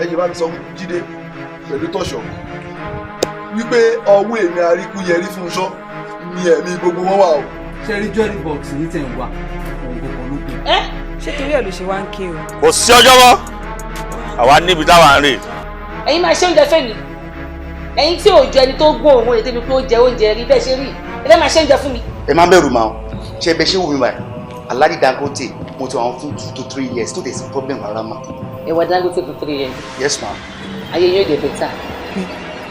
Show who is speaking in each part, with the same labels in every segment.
Speaker 1: ẹ̀yin bá mi sọ Jídé pẹ̀lú tọ̀ṣọ̀ wípé ọwọ́ èmi àríkú yẹrí fún iṣọ́ ni ẹ̀mí gbogbo wọn wà o.
Speaker 2: ṣe rí jọ́lí box ní tẹ̀ ń wá ohun gbogbo ló gbé.
Speaker 3: ṣé torí ẹ̀ ló ṣe wá ń ké o.
Speaker 4: kò sí ọjọ́ mọ́ àwa níbi táwa ń rè.
Speaker 5: ẹ̀yin máa ṣe oúnjẹ fẹ́mi ẹ̀yin tí ò jẹ ẹni tó gbọ́ òun ètò ibi pé ó jẹ oúnjẹ rí bẹ́ẹ̀ ṣe rí ẹ fẹ́ máa ṣe oúnjẹ fún mi.
Speaker 6: ẹ má bẹ̀rù máa ṣe bẹ ṣé wù mí báyìí Alhaji Dangote mo ti wà wọn fún 2 to 3 years tó dé sí problem rárá mà.
Speaker 5: ẹ wà Dangote for 3 years.
Speaker 6: Yes ma.
Speaker 5: ayé yóò dé bẹ́tà.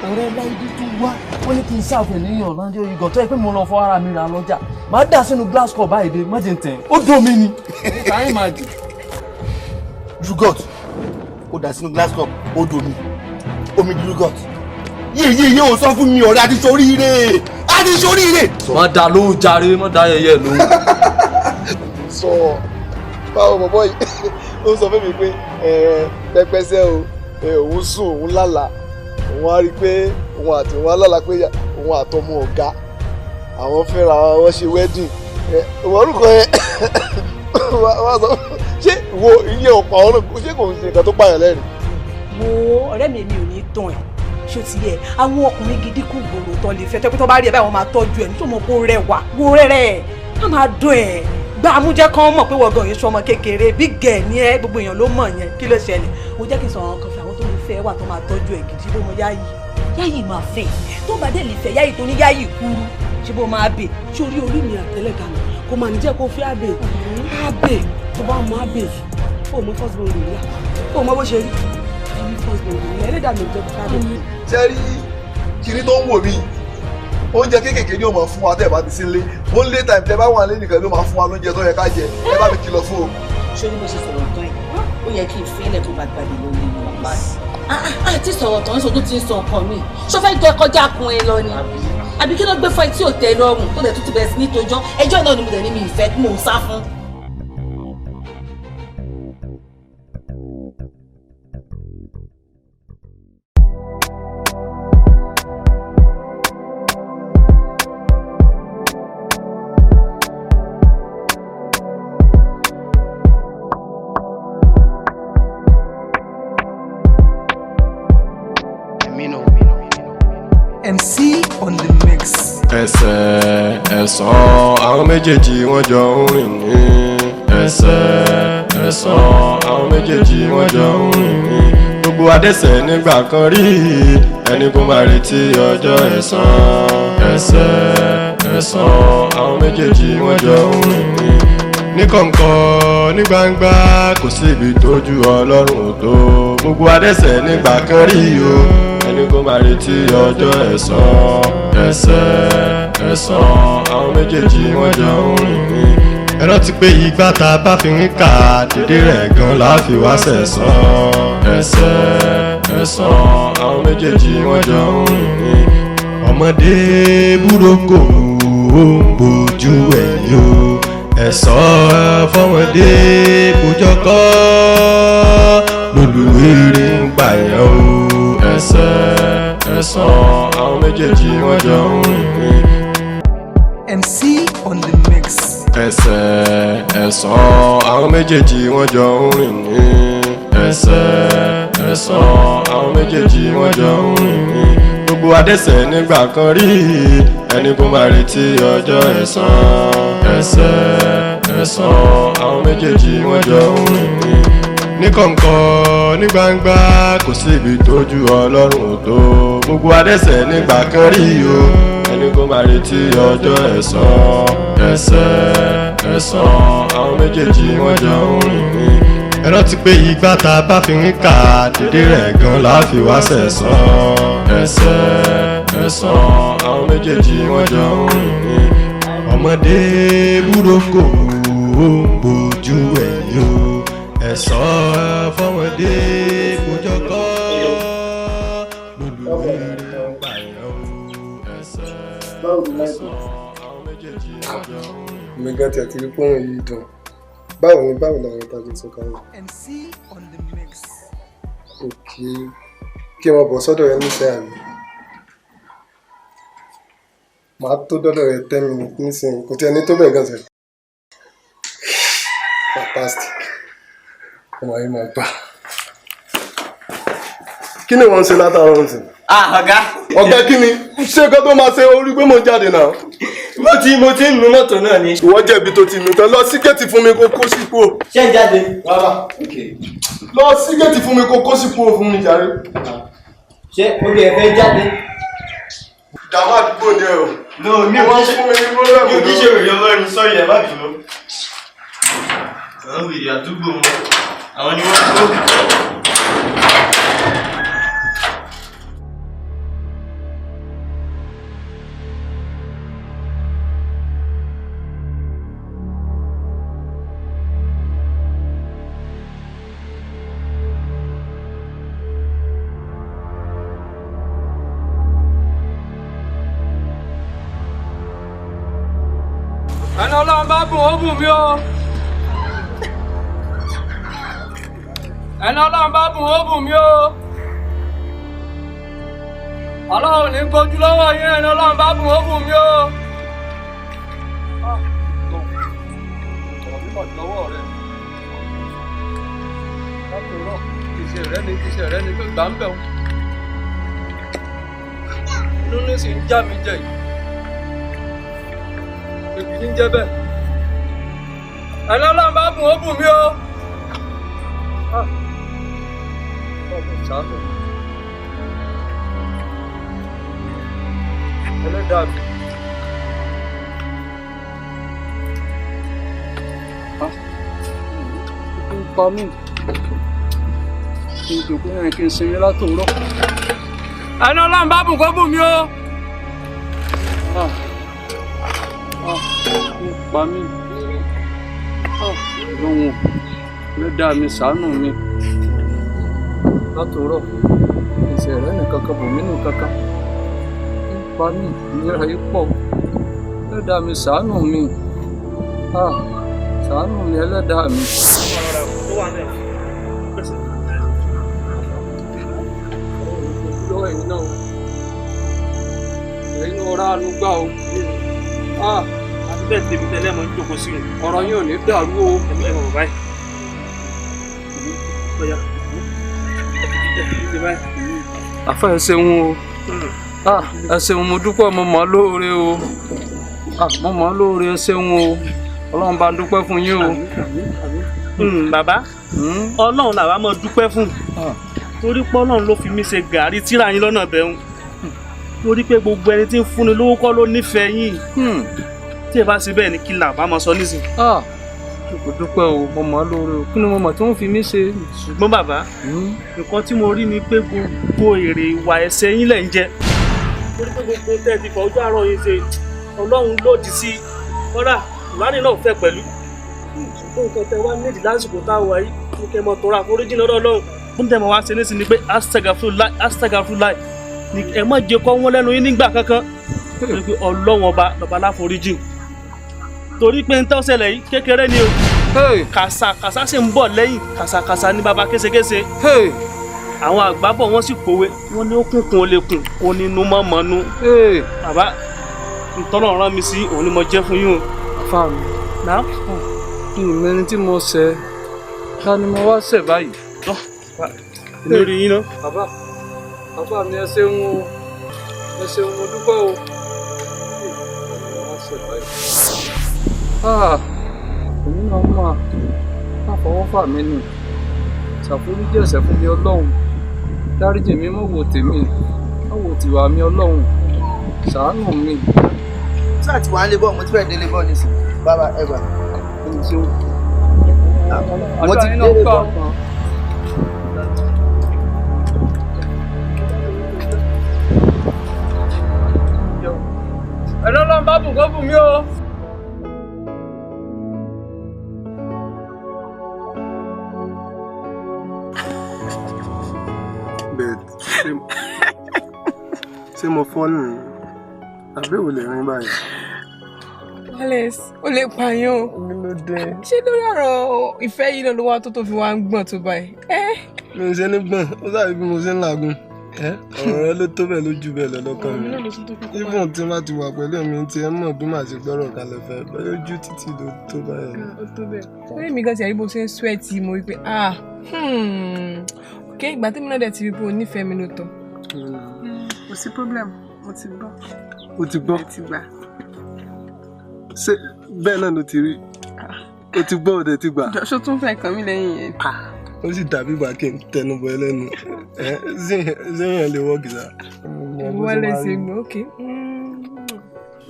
Speaker 2: ọ̀rẹ́ láìdí tó wá wọ́n ní kí n ṣàfẹ́ níyàn láńjọ́ ìgàn tó yẹ pé mo lọ fọ ara mi ra lọ́jà máa dà sínú glass cup báyìí dé má jẹ́ tẹ̀ ó dùn mí ni. káyìn máa jù.
Speaker 6: Rugot ó dà sínú glass cup ó dùn mí omi di Rugot yíyí ò sọ fún mi ọ̀rẹ́ àti soríire àti soríire.
Speaker 2: má dà lóhùn jàre má dà yẹyẹ lóhùn.
Speaker 1: sọ báwo bọ̀bọ̀ yìí ó sọ fún mi pé pẹpẹsẹ o òun sùn òun lálàá òun á rí i pé òun àti òun á lálàá pé òun àtọmọ ọ̀gá àwọn fẹ́ra wọn ṣe wedding ìwọ orúkọ yẹn wá sọ ṣé wo iye ọ̀pá ọ̀run ṣé kò ń ṣe nǹkan tó pààyàn lẹ́rìn.
Speaker 3: mo ọ̀rẹ́ mi ò ní tán ẹ̀ ṣó ti yẹ àwọn ọkùnrin gidi kú gbòòrò tán lè fẹ́ tẹ́ pé tó bá rí ẹ báyìí wọ́n máa tọ́jú ẹ̀ nítorí mo kó rẹwà wo rẹ̀ á máa dùn ẹ̀ gba amújẹ́ kan mọ̀ pé wọ́gàn yìí sọmọ kékeré bí gẹ̀ ní ẹ gbogbo èèyàn ló mọ̀ yẹn kí ló ṣẹlẹ̀ ó jẹ́ kí n sọ̀rọ̀ kan fún àwọn tó lè fẹ́ wà tó máa tọ́jú ẹ̀ gidi bó mo yáyì máa fẹ́ tó bá dé lè fẹ́ yáyì tó ní yáyì kúrú ṣé bó máa bè sórí orí mi àtẹ́lẹ̀gà mi kò máa ní jẹ́ kó fẹ́ àbè tó bá mọ àbè yìí ó mọ first born lòun yà ó mọ bó ṣe rí ẹni first born lòun yà ẹlẹ́dàá mi ò jẹ́ kó fẹ́ àbè.
Speaker 1: ṣe rí kiri tó ń wò mí oúnjẹ kéékèèké ni ó máa fún wa tẹ́ ẹ bá ti sí ilé ó lé time tẹ́ bá wà lé nìkan ló máa fún wa lóúnjẹ tó yẹ ká jẹ ẹ bá mi kìlọ̀ fún o.
Speaker 5: ṣé ní mo ṣe sọ̀rọ̀ tán yìí ó yẹ kí n fi ilẹ̀ tó bá gbàdé lórí mi ọ̀pá àti sọ̀rọ̀ tán ń sọ tó ti ń sọ nǹkan mi ṣó fẹ́ jẹ́ kọjá kun ẹ lọ ni àbí kí ló gbé fún ẹ tí ò tẹ́ lọ́rùn tó dẹ̀ tó ti bẹ̀rẹ̀ sí ní tojọ́ ẹjọ́ náà ni mo dẹ̀ ní mi ìfẹ́ tí mò ń sá fún.
Speaker 7: MC on the mix.
Speaker 8: ẹsẹ̀ ẹ̀sán àwọn méjèèjì wọ́n jọ ń rìn ní. ẹsẹ̀ ẹ̀sán àwọn méjèèjì wọ́n jọ ń rìn ní. gbogbo adẹ́ṣẹ̀ nígbà kan rí ẹni kó máa retí ọjọ́ ẹ̀san. ẹsẹ̀ ẹ̀sán àwọn méjèèjì wọ́n jọ ń rìn ní. ní kọ̀ǹkọ̀ ní gbangba kò sí ibi tójú Ọlọ́run ò tó. gbogbo adẹ́ṣẹ̀ nígbà kan rí o ẹni kó máa retí ọjọ́ ẹ̀san. ẹsẹ̀ ẹ̀sán àwọn méjèèjì wọ́n jọ ń rìn ní. ẹ rántí pé ìgbà tá a bá fi ń kà dédé rẹ̀ gan la fi wá sẹ̀san. ẹsẹ̀ ẹ̀sán àwọn méjèèjì wọ́n jọ ń rìn ní. ọmọdé burúkú ó ń bójú ẹ̀yìn o. ẹ̀sọ́ fọmọdé bójọ́kọ́ lólùwérè ń pààyàn o. ẹsẹ̀ ẹ̀sán àwọn méjèèjì wọ́n jọ ń rìn ní.
Speaker 7: MC on the mix.
Speaker 8: ẹsẹ̀ ẹ̀sán àwọn méjèèjì wọ́n jọ ń rìn ní. ẹsẹ̀ ẹ̀sán àwọn méjèèjì wọ́n jọ ń rìn ní. gbogbo adẹ́ṣẹ̀ nígbà kan rí ẹni kó máa retí ọjọ́ ẹ̀san. ẹsẹ̀ ẹ̀sán àwọn méjèèjì wọ́n jọ ń rìn ní. ní kọ̀ǹkọ̀ ní gbangba kò sí ibi tójú Ọlọ́run ò tó. gbogbo adẹ́ṣẹ̀ nígbà kan rí o ẹni kó máa retí ọjọ́ ẹ̀san. ẹsẹ̀ ẹ̀sán àwọn méjèèjì wọ́n jọ ń rìn ní. ẹ rántí pé ìgbà tá a bá fi ń kà dédé rẹ̀ gan la fi wá sẹ̀san. ẹsẹ̀ ẹ̀sán àwọn méjèèjì wọ́n jọ ń rìn ní. ọmọdé burúkú ó ń bójú ẹ̀yìn o. ẹ̀sọ́ fọmọdé bójọ́kọ́ lólùwérè ń pààyàn o. ẹsẹ̀ ẹ̀sán àwọn méjèèjì wọ́n jọ ń rìn ní.
Speaker 9: mi gẹ́tẹ̀ tí fóun yìí dùn báwo làwọn ìtajà tó kàn wọ́n.
Speaker 7: MC on the mix.
Speaker 9: òkè kí wọ́n bọ̀ sọ́dọ̀ rẹ níṣẹ́ àmì màá tó dọ́dọ̀ rẹ 10 minutes nísìnyí kò tí ẹni tó bẹ̀ gan sẹ̀. fantastic ọmọ yìí máa gbà.
Speaker 8: Kí ni wọ́n ń ṣe látàárọ̀ nsìn?
Speaker 2: Ọ̀gá.
Speaker 8: Ọ̀gá kí ni? Ṣé nǹkan tó máa ṣe orí pé mo jáde náà?
Speaker 2: Mo ti ń nu mọ́tò náà ni.
Speaker 8: Ìwọ jẹ̀bi tó ti nù tán. Lọ sí géètì fún mi kó kó sípò.
Speaker 2: Ṣé ń jáde?
Speaker 8: Rárá. Lọ sí géètì fún mi kó kó sípò fún mi jàre.
Speaker 2: Ṣé oge ẹ̀fẹ́ jáde?
Speaker 8: Ìdààmú àdúgbò ni ẹ o.
Speaker 2: No, mi ò kí ṣe òye ọlọ́run sọ́yìn ẹ̀ má bínú. Àwọn òye àdúgbò wọn, àwọn ni wọ́n tó.
Speaker 10: Ẹni Ọlọ́run bá bùn ó bùn mí o. Ẹni Ọlọ́run bá bùn ó bùn mí o. Ọlọ́run ní gbójú lọ́wọ́ yín ẹni Ọlọ́run bá bùn ó bùn mí o. Kìsì rẹ ni tó gbà ń bẹ̀ wọ́n. Inú ní sì ń já mi jẹ yìí. Èbí ń jẹ́ bẹ́ẹ̀. Ẹni Ọlọ́run bá bùn ó bùn mí o. Ọmọ ìṣàánú. Ẹlẹ́dàá mi. Ikú ń pa mí. Kí n jòkó yẹn kí n sinmi látòórọ́. Ẹni Ọlọ́run bá bùn kó bùn mí o. Pa mí. Ọlọ́run Ẹlẹ́dàá mi ṣàánú mi. Látòórọ́ ìṣẹ̀ rẹ̀ nìkan kan bò mí nìkan kan. Pa mí ìnira yìí pọ̀. Ẹlẹ́dàá mi ṣàánú mi. Ṣàánú mi Ẹlẹ́dàá mi. Lọ́wọ́ ẹ̀yin náà o. Ẹ̀yin náà rà ánú gbà o. Àti bẹ́ẹ̀ tèmi tẹ́lẹ̀ mọ́ ń jókòó sí rẹ̀. Ọ̀rọ̀ yín ò ní dàrú o. Ẹ̀mí ẹ̀rọ báyìí. Àfẹ́ ẹ ṣeun o. Ẹ ṣeun mo dúpẹ́ mo mọ̀ lóore o. Mo mọ̀ lóore ẹ ṣeun o. Ọlọ́run bá dúpẹ́ fún yín o.
Speaker 11: Bàbá, Ọlọ́run làwa máa dúpẹ́ fún. Torí pé Ọlọ́run ló fi mí ṣe gàrí tíra yín lọ́nà bẹ̀rù. Torí pé gbogbo ẹni tí ń fúnni lówó kọ́ ló nífẹ̀ẹ́ yín. Tí ẹ bá ṣe bẹ́ẹ̀ ni kí là bá máa sọ nísìn.
Speaker 10: Mo dúpẹ́ o, mo mọ̀ lóore o. Kí ni mo mọ̀ tí wọ́n fi mí ṣe?
Speaker 11: Ṣùgbọ́n bàbá, nǹkan tí mo rí ni pé gbogbo èrè ìwà ẹ̀ṣẹ̀ yín lẹ̀ ń jẹ. Torí pé gbogbo tẹ́ ti fọ ojú àárọ̀ yín ṣe Ọlọ́run lòdì sí kọ́dà ìwádìí náà fẹ́ pẹ̀lú. Ṣùgbọ́n nǹkan tẹ wá nídìí lásìkò táwọn ayé ní kẹ́ mọ tọrọ àforíjì lọ́dọ̀ Ọlọ́run. Fún tẹ́ mọ̀ wá ṣe nísìn ni pé astagafurulai ni ẹ má jẹ́ kọ́ wọ́n lẹ́nu yín nígbà kankan. Torí pé Ọlọ́run ọba lọ́ba láforíjì. Torí pé ń tọ́ ṣẹlẹ̀ yìí kékeré ni o. Kàsàkàsà sì ń bọ̀ lẹ́yìn kàsàkàsà ní baba késekése. Àwọn àgbàbọ̀ wọ́n sì pòwe wọ́n ní ó kúnkún ó lè kùn ó nínú mọ́mọ́nú. Bàbá ìtọ́nà rán mi sí òun ni mo jẹ́ fún yín o.
Speaker 10: Àfà mi.
Speaker 11: Náà.
Speaker 10: Ìmẹ́ni tí mo ṣẹ̀ ká ni mo wá ṣẹ̀ báyìí.
Speaker 11: Lórí yín náà.
Speaker 10: Bàbá mi ẹ ṣeun o. Ẹ ṣeun mo dúpẹ́ o. Èmi náà máa fọwọ́fà mi nù. Ṣàforíjì ẹ̀ṣẹ̀ fún mi Ọlọ́run. Dáríjì mi mọ́ wo tèmi. Mọ́ wo tìwà mi Ọlọ́run. Ṣàánú mi.
Speaker 6: Sáà tí wàá lé bọ́ mo ti fẹ́ délé bọ́ nísìnyí. Bàbá ẹ gbà. Mo ti délé bọ́.
Speaker 10: Ẹni Ọlọ́run bá bùn kó bùn mí o.
Speaker 8: Ṣé mo fọ́ nù? Àbí ò lè rìn báyìí?
Speaker 12: Alex, o lè pààyàn o.
Speaker 8: Mi ló dé.
Speaker 12: Ṣé lórí ọ̀rọ̀ ìfẹ́ yìí náà ló wá tó fi wá ń gbọ̀n tó báyìí?
Speaker 8: Mi ò ṣe ní gbọ̀n, ó sáré bí mo ṣe ń làágùn. Ọ̀rọ̀ rẹ ló tó bẹ́ẹ̀ lójú bẹ́ẹ̀ lọ́lọ́kàn mi. Even tí má ti wà pẹ̀lú mi ti ẹ mọ̀ bí màá ṣe gbọ́rọ̀ kalẹ̀ fẹ́ bẹ́ẹ̀ ojú títì ló tó báyìí.
Speaker 12: Ó tó bẹ́ẹ̀. Lórí mi gan ti àrí bó ṣe ń sweat mo rí pé ok ìgbà tí mi náà dẹ̀ ti rí pé o nífẹ̀ẹ́ mi lóòótọ́.
Speaker 7: Kò sí problem, mo ti gbọ́.
Speaker 9: O ti gbọ́?
Speaker 7: Ẹ ti gbà.
Speaker 9: Ṣé bẹ́ẹ̀ náà ló ti rí? O ti gbọ́, o dẹ̀ ti gbà.
Speaker 7: Jọ̀ṣọ́ tún fẹ́ kàn mí lẹ́yìn yẹn.
Speaker 9: Ó sì dàbí ìgbà kí n tẹnu bọ ẹlẹ́nu. Ṣéyàn lè wọ́ gìlà.
Speaker 12: Wọ́n lè ṣe gbọ́, ok.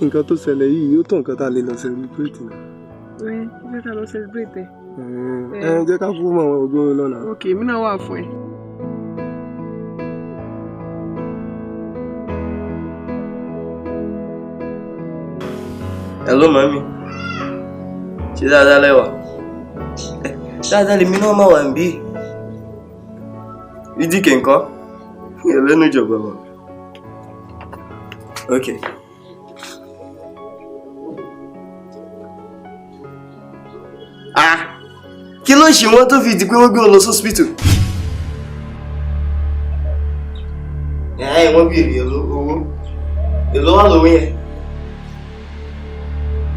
Speaker 9: Nǹkan tó ṣẹlẹ̀ yìí yóò tó nǹkan tá a lè lọ celebrate ni.
Speaker 7: Oye, jẹ́ ká lọ celebrate.
Speaker 9: Jẹ́ ká fún àwọn ògbóni lọ́nà.
Speaker 7: Ok, èmi náà wà fún ẹ.
Speaker 13: Hello, mami. Ṣé dáadáa lẹ́wà? Dáadáa lèmi náà máa wà níbí. Ìdíkẹ̀ ńkọ́? Ẹlẹ́nu ìjọba wa. Ok. Kí ló ṣe wọ́n tó fi di pé wọ́n gbé wọn lọ sọ́sìpítù? Wọ́n béèrè owó. Èló wà lówó yẹn?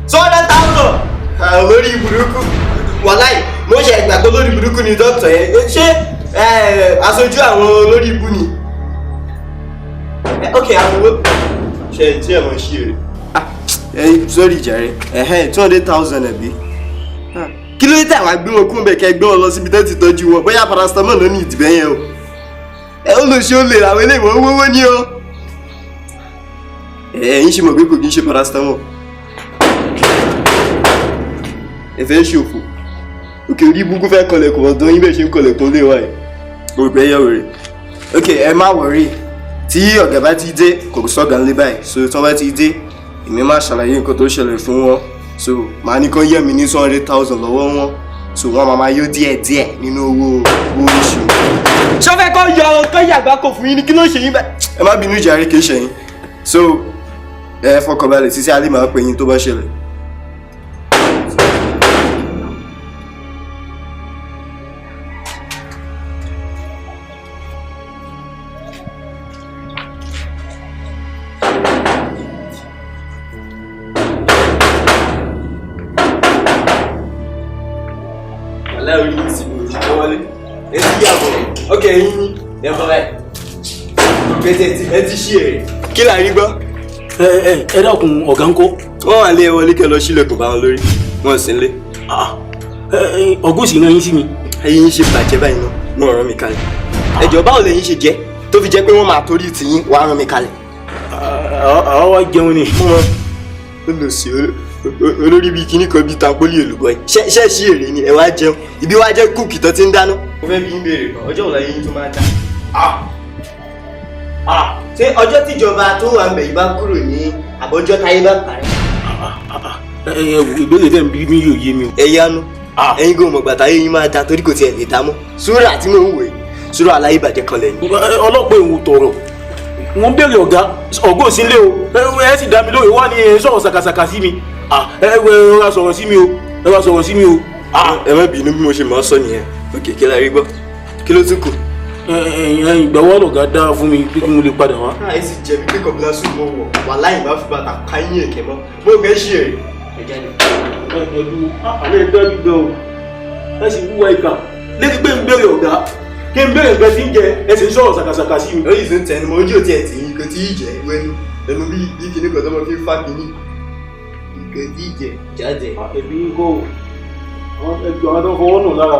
Speaker 13: 200,000! Lórí burúkú. Wàláì, mo ṣe ìgbàgbọ́ lórí burúkú ni dókítà yẹn. Ṣé aṣojú àwọn olórí ibú ni? Ok, àwọn owó. Ṣé tí ẹ̀ mọ̀ ṣe rẹ̀? Sorry jàre. 200,000 ẹ̀bí. Kí ló dé tí àwa gbé wọn kún bẹ̀ kẹ́ gbé wọn lọ síbi tó ti tọ́jú wọn? Bóyá paracetamol ló ní ìdìbẹ́ yẹn o. Ó lọ ṣe ó lè àwọn eléyìí wọ́n wọ́wọ́ ní o. Ẹ̀yin ṣe mọ̀ pé kò kí ń ṣe paracetamol. Ẹ̀fẹ́ ṣòfò. Òkè orí ibùkún fẹ́ kọlẹ̀kùn ọ̀dọ́ yín bẹ́ẹ̀ ṣe ń kọlẹ̀kùn lé wa ẹ̀. Òpè ẹyọ rẹ̀. Ok, ẹ má wọ̀rí. Tí ọ̀gá bá ti dé, kò sọ́gà ńlé báyìí. So tí wọ́n bá ti dé, èmi máa ṣàlàyé nǹkan tó ṣẹlẹ̀ fún wọn. So màá ní kán yẹ̀ mí ní 200,000 lọ́wọ́ wọn. So wọ́n máa yọ díẹ̀ nínú owó oṣù. Ṣọ́fẹ́ kọ́ yọ kán yàgbá kò fún yín ní kí ló ṣe yín bẹ́ẹ̀. Ẹ má bínú jàre kì í ṣe yín. So ẹ fọkànbalẹ̀ títí alẹ́ máa pè yín tó bá ṣẹlẹ̀. Ok, yín ẹ fọ báyìí. Ẹ ti ṣí èrè. Kí là ń rí gbọ́?
Speaker 11: Ẹ dákun ọ̀gá ńkọ́?
Speaker 13: Wọ́n wà lé wọlé kẹ́ lọ sílẹ̀kùn bá wọn lórí. Wọ́n sì ń lé.
Speaker 11: Ọ̀gá sì rán yín sí mi.
Speaker 13: Ẹyin ṣe bàjẹ́ báyìí náà, wọ́n rán mi kalẹ̀. Ẹ̀jọ̀ báwo lẹ̀yin ṣe jẹ́ tó fi jẹ́ pé wọ́n máa torí tìyín wá rán mi kalẹ̀?
Speaker 11: Àwọn wá jẹun ni.
Speaker 13: Ó lọ sí olórí bíi kíní kan bíi tampoli olùgbọ́ yìí. Ṣé ṣí èrè ni ẹ wá jẹun? Ibi wá jẹ́ kúùkì tó ti ń dáná. Mo fẹ́ bí ń béèrè kan, ọjọ́ òun yín tó máa dá. Ṣé ọjọ́ tíjọba tó wà ń bẹ̀ yìí bá kúrò ní àbọ̀jọ́ táyé bá parí?
Speaker 11: Ìbéèrè tẹ̀ ń bí mi yóò yé mi o.
Speaker 13: Ẹ yánu, ẹ̀yin kò mọ̀ gbàtà yín máa da torí kò tiẹ̀ lè dá mọ́. Súrà tí mò ń wò yìí, súrà aláyébàjẹ́ kan lẹ́yìn.
Speaker 11: Ọlọ́pàá èwù tọ̀rọ̀. Wọ́n béèrè ọ̀gá òsínlé o. Ẹ sì dá mi lóye wá ní sọ̀rọ̀ sàkàsàkà sí mi. Ẹ wá sọ̀rọ̀ sí mi o. Ẹ wá sọ̀rọ̀ sí mi o.
Speaker 13: Ẹ má bínú bí mo ṣe máa sọ nìyẹn. Òkè kí la rí gbọ́? Kí ló tún kù?
Speaker 11: Ìgbàwọ́ lọ̀gá dá fún mi pé kí mo lè padà wá.
Speaker 13: Ẹ sì jẹ̀bi pé kọ̀bílà sùn mọ́ wọ̀ wà láì má fi bàtà ká yín èké mọ́. Mo fẹ́ ṣe èrè. Ẹ jáde.
Speaker 11: Àwọn ẹgbẹ́ mi gan o. Ẹ sì wúwa ìkà. Létí pé ń béèrè ọ̀gá. Kí n béèrè nǹkan tí ń jẹ ẹ sì ń sọ̀rọ̀ sàkàsàkà sí mi.
Speaker 13: Ó yìí tó ń tẹnu mọ́ ojú òtí ẹ̀ tì yín nǹkan tí yìí jẹ́ wẹ́nu. Ẹnu bí kíní kan tó mọ fi ń fà kíní. Nǹkan tí yìí jẹ jáde.
Speaker 11: Ẹbí ń kó o. Àwọn ẹgbẹ́ àwọn tó fọwọ́ nù lára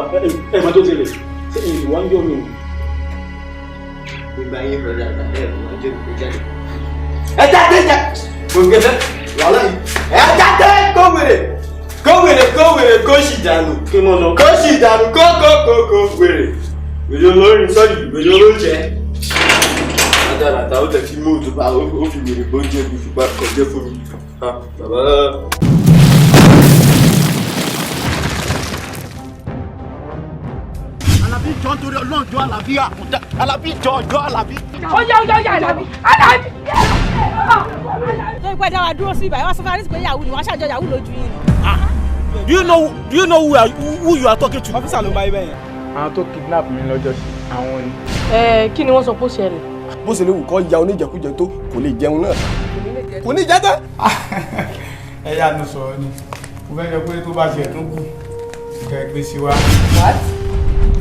Speaker 11: ẹ̀ máa tó tẹ̀lé. Ṣé èyí wá ń jọ mi?
Speaker 13: Gbogbo ayé rẹ̀ dáadáa ẹ̀ máa jẹ́ òkè jáde. Ẹ jáde jà! Gbogbo ẹ̀ wàhálà yìí. Ẹ jáde kó wèrè kó sì dànù.
Speaker 11: Kí mo lọ?
Speaker 13: Kó sì dànù kó wèrè. Wèrè olórin sọ́ọ̀lì wèrè olóúnjẹ. Adarata ó tẹ̀ fi mú òtúbà ó fi wèrè bó jẹ́ ibi fipá kọjẹ́ fún mi. Bàbá.
Speaker 6: Àlàbí jọ nítorí Ọlọ́run jọ Àlàbí àkùtà Àlàbí jọ Àlàbí.
Speaker 3: Ó yá Àlàbí. Tó ń pẹ́ dá wa dúró sí ibà, wá sọ fún Arísí pé Yahoo ni wọ́n ṣàjọ Yahoo lójú yín ni.
Speaker 11: Do you know who you are talking to?
Speaker 10: Ọ́físà ló ń bá ibẹ̀ yẹn. Àwọn tó kidnap mi lọ́jọ́ sí àwọn ni.
Speaker 12: Kí ni wọ́n sọ pé ó ṣẹlẹ̀?
Speaker 9: Bó ṣe lè wù kọ́ ya oníjẹkújẹ tó kò lè jẹun náà. Kò ní jẹ́ tán.
Speaker 10: Ẹ yá nu sọ̀rọ̀ ni. Mo fẹ́ yọ pé tó bá ṣe tó kù kẹ́ ẹ gbé sí wa.
Speaker 12: What?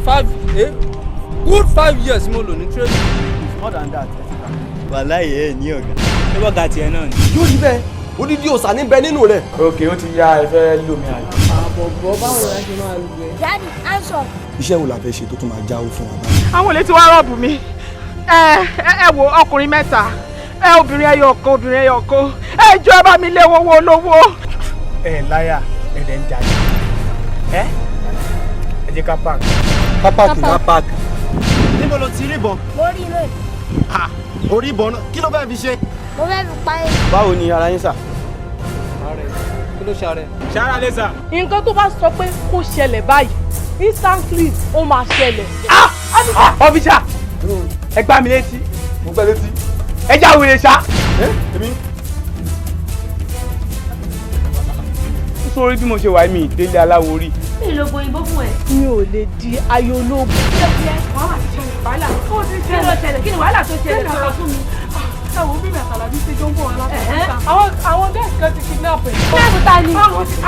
Speaker 10: 5
Speaker 2: good 5 years mo lò ní training. It's more than that.
Speaker 13: Wàláyé ẹ̀ ní ọ̀gá. Ṣé wọ́n ga tiẹ̀ náà ni?
Speaker 2: Yóò rí bẹ́ẹ̀, odidi òòsà ní bẹ nínú rẹ̀.
Speaker 10: Okay, ó ti yá ẹ fẹ́ lò mí àyè.
Speaker 12: Àbọ̀bọ̀ báwo la ṣe máa lù ẹ́?
Speaker 14: Daddy, answer.
Speaker 6: Iṣẹ́ wo la fẹ́ ṣe tó tún máa jáwó fún wa báyìí?
Speaker 3: Àwọn olè ti wá rọ́ọ̀bù mi. Ẹ wo ọkùnrin mẹ́ta. Obìnrin ẹyọ kan. Ẹ jọ̀ọ́ ẹ bá mi lé owó olówó.
Speaker 10: Láyà ẹ̀dẹ̀ ń jáde. Ẹ jẹ́ ká park.
Speaker 6: Ká park.
Speaker 10: Níbo lo ti rí ìbọn?
Speaker 14: Mo rí inú ẹ̀.
Speaker 10: Orí ìbọn náà kí ló fẹ́ fi ṣe?
Speaker 14: Mo fẹ́ fi pa ẹ́.
Speaker 10: Báwo ni ara yín sà?
Speaker 2: Kí ló ṣàrẹ̀?
Speaker 10: Ṣára lé sà.
Speaker 3: Nǹkan tó bá sọ pé kó ṣẹlẹ̀ báyìí instantly ó máa ṣẹlẹ̀.
Speaker 10: Ọ́fíṣà ẹ gbá mi létí.
Speaker 6: Mo gbẹ́ létí.
Speaker 10: Ẹ já wèrè ṣá.
Speaker 6: Èmi.
Speaker 10: Sórí bí mo ṣe wà mí délé aláwo rí.
Speaker 14: Mi ò lo òyìnbó fún ẹ.
Speaker 3: Mi ò lè di ayé ológun.
Speaker 14: Kí ló ti ẹ? Wàhálà ti ṣẹlẹ̀. Wàhálà. Kí ló ṣẹlẹ̀? Kí ni wàhálà tó ṣẹlẹ̀? Sọ̀rọ̀ fún mi.
Speaker 3: Àwọn bíbí àtàlàbí ṣe jọ ń bọ̀ wọn láti àwọn gáàsì kan ti kidnap ẹ̀.
Speaker 14: Bẹ́ẹ̀ni ta ni?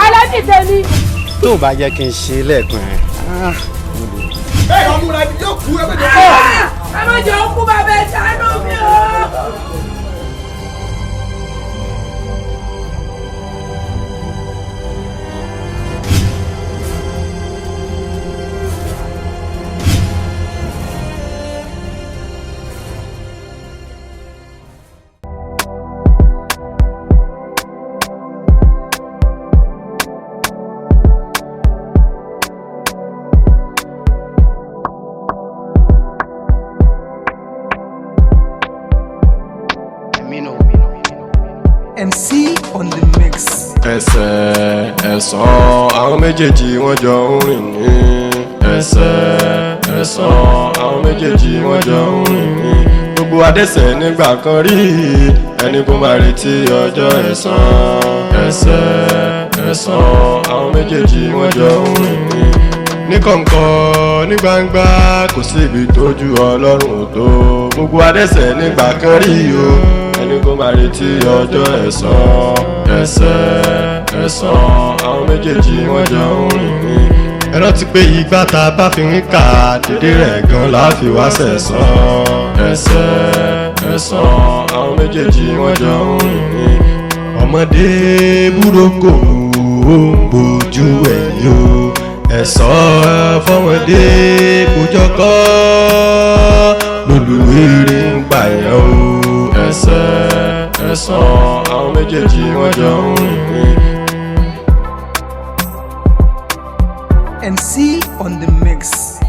Speaker 14: Aláàjì tẹ̀mí.
Speaker 15: Tó o bá jẹ́ kí n ṣe lẹ́ẹ̀kan ẹ̀.
Speaker 6: Bẹ́ẹ̀ ọmọ rẹ̀ yóò kú ẹgbẹ́ tó
Speaker 3: kọ́. Ẹ má jẹ́ òkú bàbá ẹ̀ ṣàánú mi o.
Speaker 16: MC on the mix.
Speaker 8: Ẹsẹ̀ ẹ̀sán àwọn méjèèjì wọ́n jọ ń rìn ní. Ẹsẹ̀ ẹ̀sán àwọn méjèèjì wọ́n jọ ń rìn ní. Gbogbo adẹ́ṣẹ̀ nígbà kan rí ẹni kó máa retí ọjọ́ ẹ̀san. Ẹsẹ̀ ẹ̀sán àwọn méjèèjì wọ́n jọ ń rìn ní. Ní kọ̀ǹkọ̀ ní gbangba kò sí ibi tójú Ọlọ́run ò tó. Gbogbo adẹ́ṣẹ̀ nígbà kan rí o ẹni kó máa retí ọjọ́ ẹ̀san. Ẹ̀san àwọn méjèèjì wọ́n jọ ń rìn ní. Ẹ rántí pé ìgbà tá a bá fi ń kà dédé rẹ̀ gan la fi wá sẹ̀san. Ẹ̀san àwọn méjèèjì wọ́n jọ ń rìn ní. Ọmọdé burúkú ó ń bojú ẹ̀yìn o. Ẹ̀san fọmọdé kójọkọ́ lólùwérè ń pààyàn o. Ẹ̀san àwọn méjèèjì wọ́n jọ ń rìn ní.
Speaker 16: MC on the mix.